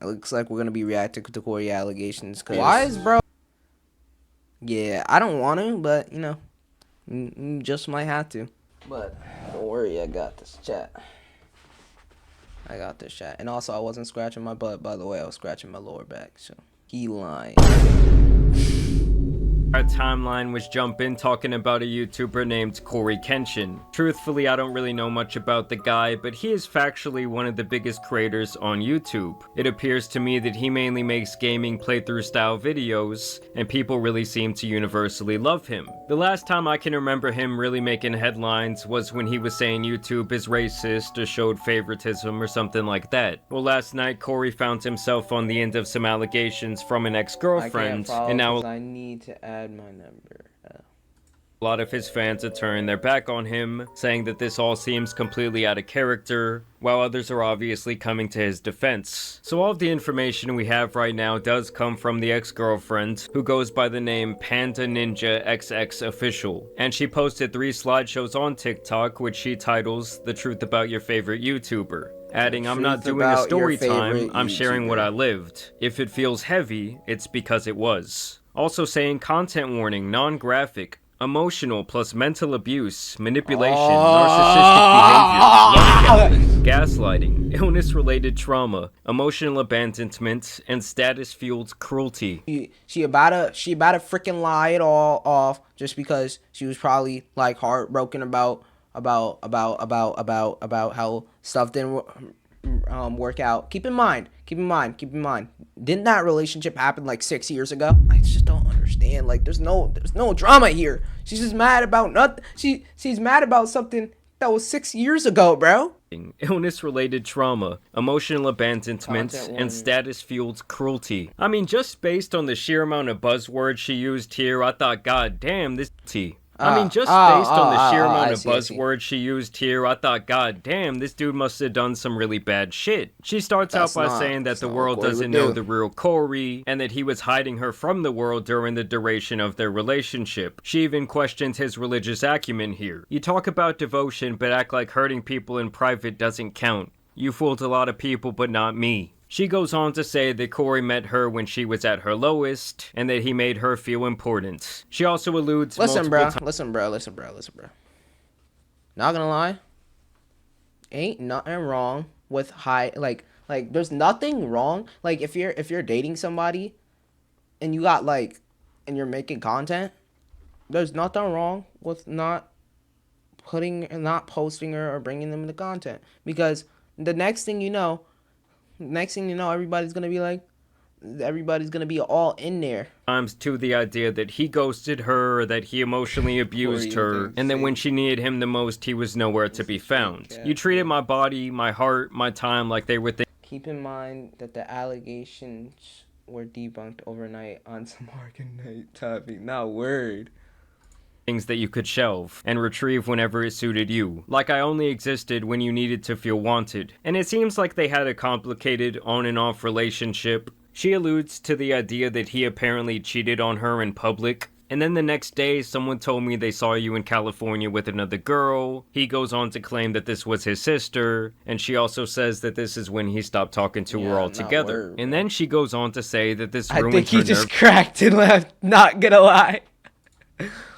It looks like we're gonna be reacting to Cory allegations. Cause wise, bro. Yeah, I don't want to, but you know, just might have to. But don't worry, I got this chat. I got this chat. And also, I wasn't scratching my butt, by the way. I was scratching my lower back. So he lying. Our timeline was jump in talking about a YouTuber named Cory Kenshin. Truthfully, I don't really know much about the guy, but he is factually one of the biggest creators on YouTube. It appears to me that he mainly makes gaming playthrough style videos, and people really seem to universally love him. The last time I can remember him really making headlines was when he was saying YouTube is racist or showed favoritism or something like that. Well, last night Cory found himself on the end of some allegations from an ex-girlfriend, and now I need to add my number. A lot of his fans are turning their back on him, saying that this all seems completely out of character, while others are obviously coming to his defense. So all of the information we have right now does come from the ex-girlfriend, who goes by the name Panda Ninja XX Official, and she posted 3 slideshows on TikTok which she titles The Truth About Your Favorite YouTuber. Adding, I'm not doing a story time, I'm sharing what I lived. If it feels heavy, it's because it was. Also saying content warning, non-graphic, emotional plus mental abuse, manipulation, narcissistic behavior, love gambling, gaslighting, illness-related trauma, emotional abandonment, and status-fueled cruelty. She about to freaking lie it all off just because she was probably like heartbroken about how stuff didn't work out. Keep in mind. Didn't that relationship happen like 6 years ago? I just don't understand. Like, there's no drama here. She's just mad about nothing. She's mad about something that was 6 years ago, bro. Illness-related trauma, emotional abandonment, and status-fueled cruelty. I mean, just based on the sheer amount of buzzwords she used here, I thought, god damn, this tea. I mean, just based on the sheer amount of buzzwords she used here, I thought, god damn, this dude must have done some really bad shit. She starts out by saying that the world doesn't know the real Cory, and that he was hiding her from the world during the duration of their relationship. She even questions his religious acumen here. You talk about devotion, but act like hurting people in private doesn't count. You fooled a lot of people, but not me. She goes on to say that Cory met her when she was at her lowest, and that he made her feel important. She also alludes Listen, bro. Not gonna lie. Ain't nothing wrong with like there's nothing wrong. Like, if you're dating somebody and you got and you're making content, there's nothing wrong with not posting her or bringing them into content, because the next thing you know, everybody's gonna be all in there. Times to the idea that he ghosted her, or that he emotionally abused her, and then when she needed him the most, he was nowhere to be found. You treated my body, my heart, my time like they were things. Keep in mind that the allegations were debunked overnight on some Arcanite topic, not word. Things that you could shelve and retrieve whenever it suited you. Like I only existed when you needed to feel wanted. And it seems like they had a complicated on and off relationship. She alludes to the idea that he apparently cheated on her in public. And then the next day, someone told me they saw you in California with another girl. He goes on to claim that this was his sister. And she also says that this is when he stopped talking to her altogether. And then she goes on to say that this ruined her. I think he just cracked and left, not gonna lie.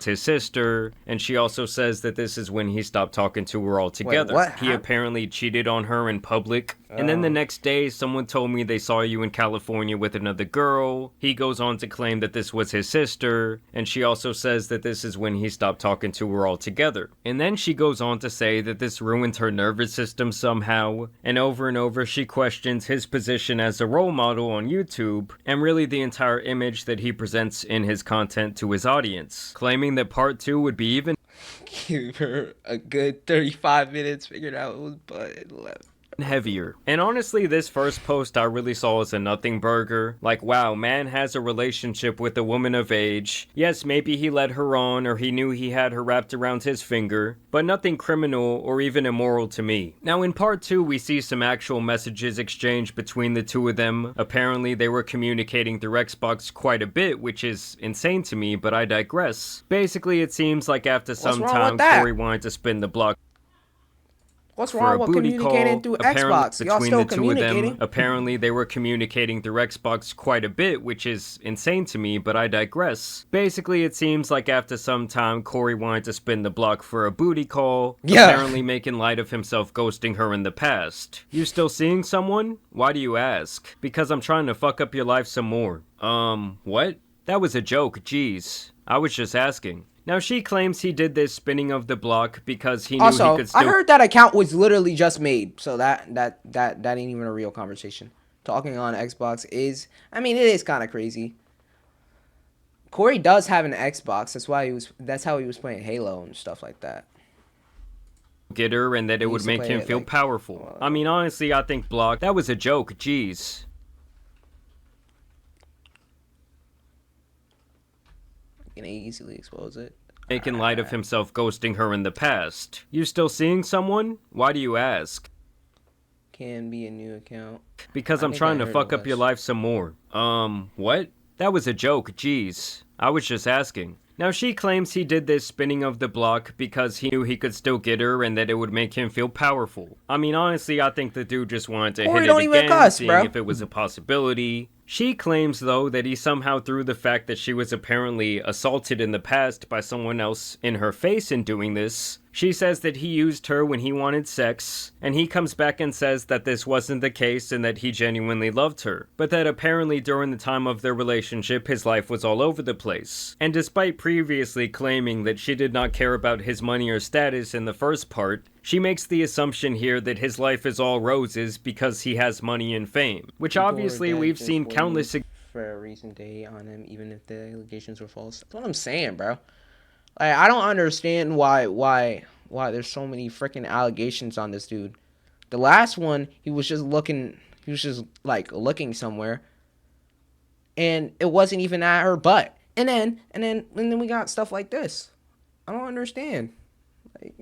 His sister, and she also says that this is when he stopped talking to her altogether. Wait, he apparently cheated on her in public. And then the next day, someone told me they saw you in California with another girl. He goes on to claim that this was his sister, and she also says that this is when he stopped talking to her altogether. And then she goes on to say that this ruined her nervous system somehow, and over she questions his position as a role model on YouTube, and really the entire image that he presents in his content to his audience, claiming that part 2 would be even give her a good 35 minutes, figured out it was butt left. Heavier. And honestly, this first post I really saw as a nothing burger. Like, wow, man has a relationship with a woman of age. Yes, maybe he led her on, or he knew he had her wrapped around his finger, but nothing criminal or even immoral to me. Now in part 2, we see some actual messages exchanged between the two of them. Apparently they were communicating through Xbox quite a bit, which is insane to me, but I digress. Basically, it seems like after some time, Cory wanted to spin the block. What's for wrong a with booty communicating call. through Apparently, Xbox? Y'all between still the two of them, communicating? apparently they were communicating through Xbox quite a bit, which is insane to me, but I digress. Basically, it seems like after some time, Cory wanted to spin the block for a booty call, apparently making light of himself ghosting her in the past. You still seeing someone? Why do you ask? Because I'm trying to fuck up your life some more. What? That was a joke, jeez. I was just asking. Now she claims he did this spinning of the block because he knew he could still— I heard that account was literally just made, so that ain't even a real conversation. Talking on Xbox is, I mean, it is kind of crazy. Cory does have an Xbox. That's how he was playing Halo and stuff like that. Get her, and that it would make him feel powerful. I mean, honestly, I think block— that was a joke, jeez. Can easily expose it. Making light of himself ghosting her in the past. You still seeing someone? Why do you ask? Can be a new account. Because I'm trying to fuck up your life some more. What? That was a joke, jeez. I was just asking. Now she claims he did this spinning of the block because he knew he could still get her and that it would make him feel powerful. I mean, honestly, I think the dude just wanted to hit it again, seeing if it was a possibility. She claims, though, that he somehow threw the fact that she was apparently assaulted in the past by someone else in her face in doing this. She says that he used her when he wanted sex, and he comes back and says that this wasn't the case and that he genuinely loved her, but that apparently during the time of their relationship his life was all over the place. And despite previously claiming that she did not care about his money or status in the first part, she makes the assumption here that his life is all roses because he has money and fame, which obviously we've seen countless— for a recent day on him, even if the allegations were false. That's what I'm saying, bro. Like, I don't understand why there's so many freaking allegations on this dude. The last one, he was just like looking somewhere, and it wasn't even at her butt. And then we got stuff like this. I don't understand.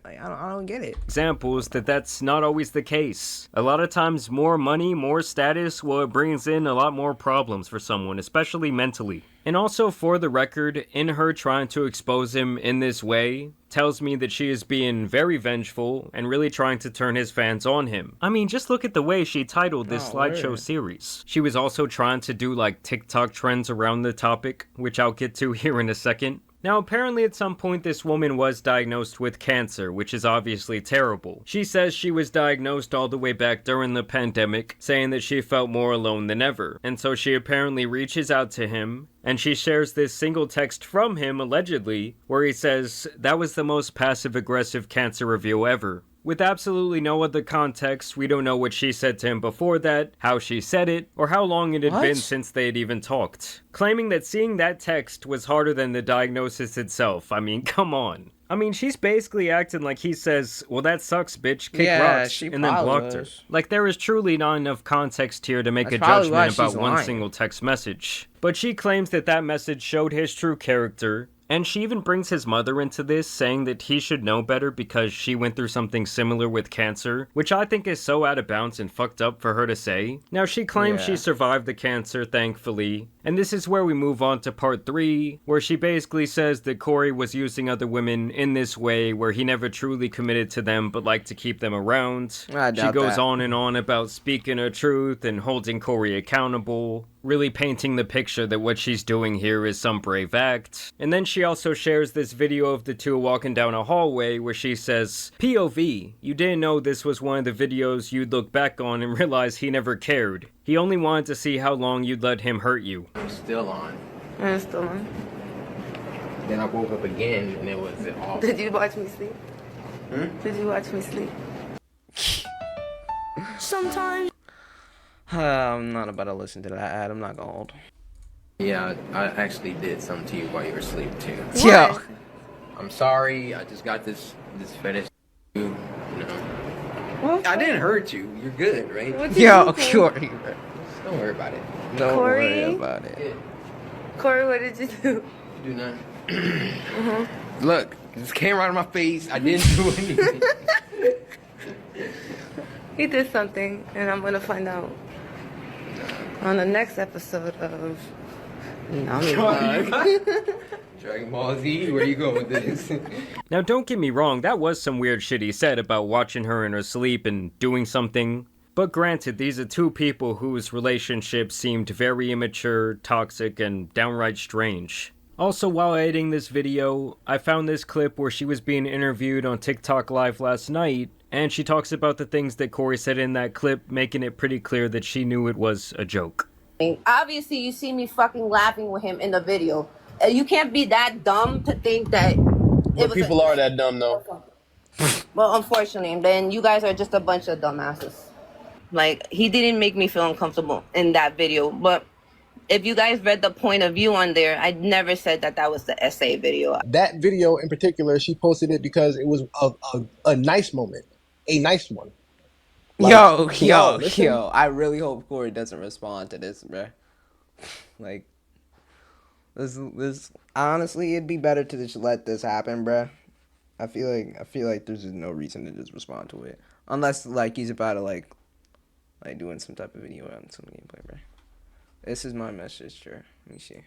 I don't get it. Examples that's not always the case. A lot of times more money, more status, well, it brings in a lot more problems for someone, especially mentally. And also, for the record, in her trying to expose him in this way, tells me that she is being very vengeful and really trying to turn his fans on him. I mean, just look at the way she titled this slideshow series. She was also trying to do like TikTok trends around the topic, which I'll get to here in a second. Now, apparently at some point this woman was diagnosed with cancer, which is obviously terrible. She says she was diagnosed all the way back during the pandemic, saying that she felt more alone than ever. And so she apparently reaches out to him, and she shares this single text from him, allegedly, where he says, "That was the most passive-aggressive cancer reveal ever." With absolutely no other context, we don't know what she said to him before that, how she said it, or how long it had been since they had even talked. Claiming that seeing that text was harder than the diagnosis itself. I mean, come on. I mean, she's basically acting like he says, "Well, that sucks, bitch, kick rocks," and then blocked her. Like, there is truly not enough context here to make a judgment about one single text message. But she claims that that message showed his true character, and she even brings his mother into this, saying that he should know better because she went through something similar with cancer, which I think is so out of bounds and fucked up for her to say. Now, she claims she survived the cancer, thankfully, and this is where we move on to part 3, where she basically says that Cory was using other women in this way, where he never truly committed to them but liked to keep them around. She goes on and on about speaking her truth and holding Cory accountable, really painting the picture that what she's doing here is some brave act. And then she also shares this video of the two walking down a hallway where she says, "POV, you didn't know this was one of the videos you'd look back on and realize he never cared. He only wanted to see how long you'd let him hurt you." I'm still on. I'm still on. Then I woke up again and it was off. Did you watch me sleep? Did you watch me sleep? Sometimes. I'm not about to listen to that ad. I'm not gonna hold. Yeah, I actually did something to you while you were asleep too. What? Yo. I'm sorry. I just got this fetish. You know. What? I didn't hurt you. You're good, right? What did you Yo, do? Cory. Don't worry about it. Don't Cory? worry about it. Yeah, Cory, what did you do? do nothing. Look, this came right in my face. I didn't do anything. He did something, and I'm gonna find out on the next episode of Dragon Ball Z, where you going with this? Now, don't get me wrong, that was some weird shit he said about watching her in her sleep and doing something. But granted, these are two people whose relationship seemed very immature, toxic, and downright strange. Also, while editing this video, I found this clip where she was being interviewed on TikTok Live last night, and she talks about the things that Cory said in that clip, making it pretty clear that she knew it was a joke. Obviously, you see me fucking laughing with him in the video. You can't be that dumb to think that. But people are that dumb, though. Well, unfortunately, then you guys are just a bunch of dumbasses. Like, he didn't make me feel uncomfortable in that video. But if you guys read the point of view on there, I never said that that was the essay video. That video in particular, she posted it because it was a nice moment. A nice one. Like, yo, I really hope Cory doesn't respond to this, bruh. Like, this honestly, it'd be better to just let this happen, bruh. I feel like there's just no reason to just respond to it. Unless, like, he's about to, like doing some type of video on some gameplay, bruh. This is my message, sure. Let me see.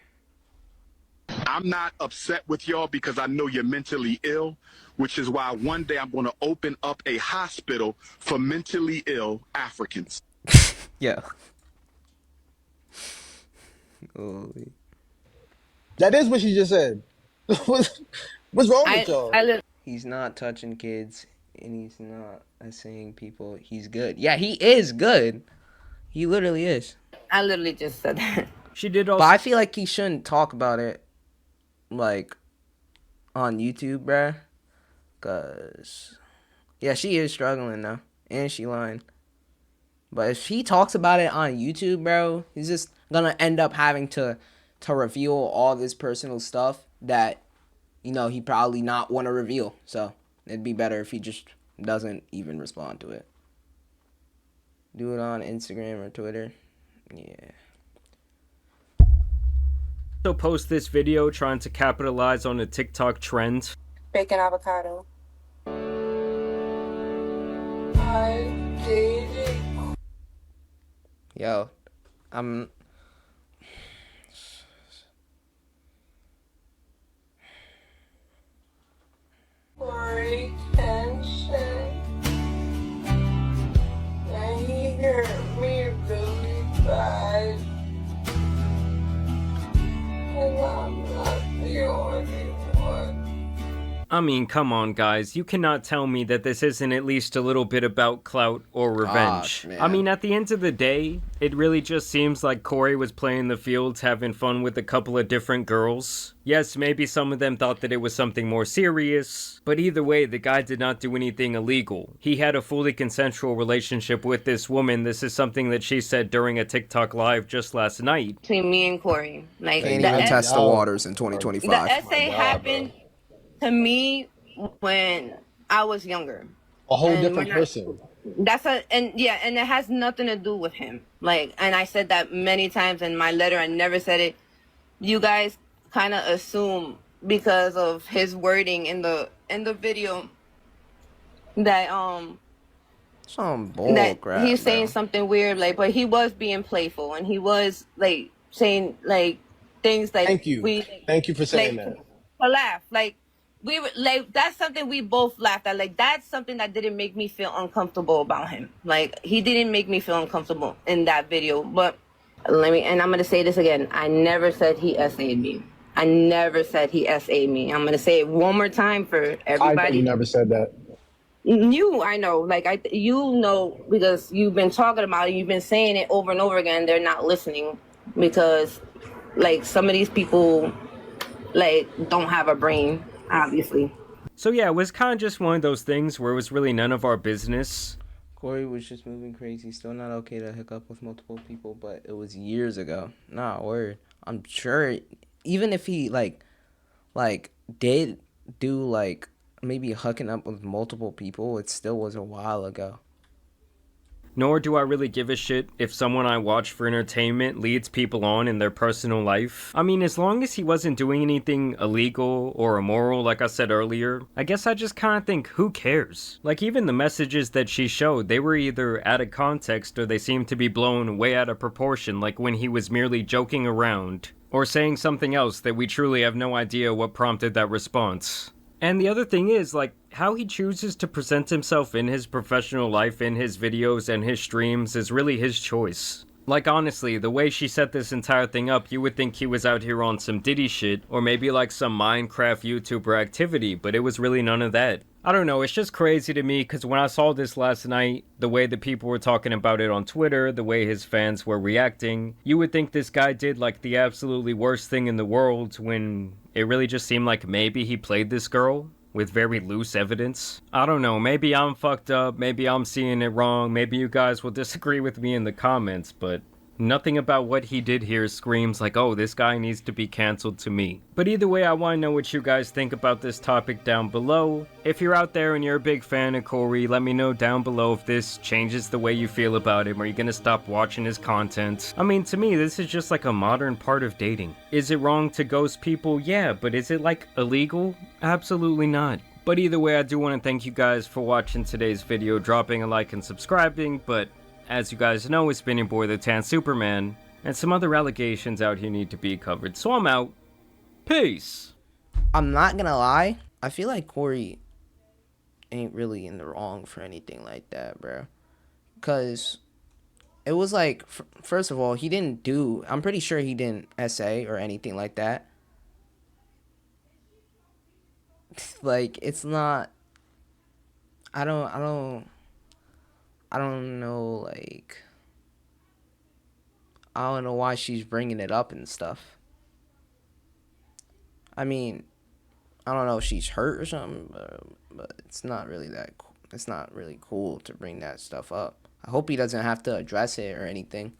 I'm not upset with y'all because I know you're mentally ill, which is why one day I'm going to open up a hospital for mentally ill Africans. Yeah. Holy. That is what she just said. What's wrong with y'all? He's not touching kids, and he's not saying people. He's good. Yeah, he is good. He literally is. I literally just said that. She did also. But I feel like he shouldn't talk about it, like, on YouTube, bruh. Cause, yeah, she is struggling now, and she lying. But if he talks about it on YouTube, bro, he's just gonna end up having to reveal all this personal stuff that, you know, he probably not want to reveal. So it'd be better if he just doesn't even respond to it. Do it on Instagram or Twitter. Yeah. Also post this video trying to capitalize on a TikTok trend. Bacon avocado. Yo, I'm... Cory and Shay. And he hurt me really bad. And I'm not the only one. I mean, come on, guys. You cannot tell me that this isn't at least a little bit about clout or revenge. I mean, at the end of the day, it really just seems like Cory was playing the fields, having fun with a couple of different girls. Yes, maybe some of them thought that it was something more serious, but either way, the guy did not do anything illegal. He had a fully consensual relationship with this woman. This is something that she said during a TikTok live just last night. Between me and Cory. Like, can't even test the waters in 2025. The essay happened to me when I was younger. A whole different person. And it has nothing to do with him. Like, and I said that many times in my letter. I never said it. You guys kind of assume because of his wording in the video that some bull that crap, he's saying bro. something weird, like, but he was being playful and he was like saying like things like Thank you for saying like, that. to laugh, like we were like, that's something we both laughed at. Like, that's something that didn't make me feel uncomfortable about him. Like, he didn't make me feel uncomfortable in that video. But and I'm gonna say this again, I never said he SA'd me. I never said he SA'd me. I'm gonna say it one more time for everybody. You never said that. I know, like, you know, because you've been talking about it, you've been saying it over and over again. They're not listening because, like, some of these people, like, don't have a brain, obviously. So yeah, it was kind of just one of those things where it was really none of our business. Cory was just moving crazy. Still not okay to hook up with multiple people, but it was years ago. Nah, word. I'm sure, even if he, like, did do, like, maybe hooking up with multiple people, it still was a while ago. Nor do I really give a shit if someone I watch for entertainment leads people on in their personal life. I mean, as long as he wasn't doing anything illegal or immoral, like I said earlier, I guess I just kind of think, who cares? Like, even the messages that she showed, they were either out of context or they seemed to be blown way out of proportion, like when he was merely joking around. or saying something else that we truly have no idea what prompted that response. And the other thing is, like, how he chooses to present himself in his professional life, in his videos and his streams, is really his choice. Like, honestly, the way she set this entire thing up, you would think he was out here on some Diddy shit, or maybe like some Minecraft YouTuber activity, but it was really none of that. I don't know, it's just crazy to me, because when I saw this last night, the way the people were talking about it on Twitter, the way his fans were reacting, you would think this guy did like the absolutely worst thing in the world, when it really just seemed like maybe he played this girl with very loose evidence. I don't know, maybe I'm fucked up, maybe I'm seeing it wrong, maybe you guys will disagree with me in the comments, but nothing about what he did here screams like, oh, this guy needs to be canceled to me. But either way, I want to know what you guys think about this topic down below. If you're out there and you're a big fan of Cory, let me know down below if this changes the way you feel about him. Are you gonna stop watching his content? I mean, to me, this is just like a modern part of dating. Is it wrong to ghost people? Yeah, but is it like illegal? Absolutely not. But either way, I do want to thank you guys for watching today's video, dropping a like and subscribing, but as you guys know, it's been your boy the Tan Superman, and some other allegations out here need to be covered, so I'm out. Peace! I'm not gonna lie, I feel like Cory ain't really in the wrong for anything like that, bro. Because it was like, first of all, he didn't do, I'm pretty sure he didn't essay or anything like that. Like, it's not, I don't know, like, I don't know why she's bringing it up and stuff. I mean, I don't know if she's hurt or something, but it's not really that cool. It's not really cool to bring that stuff up. I hope he doesn't have to address it or anything.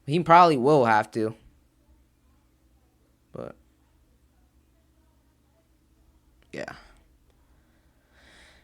He probably will have to. But, yeah.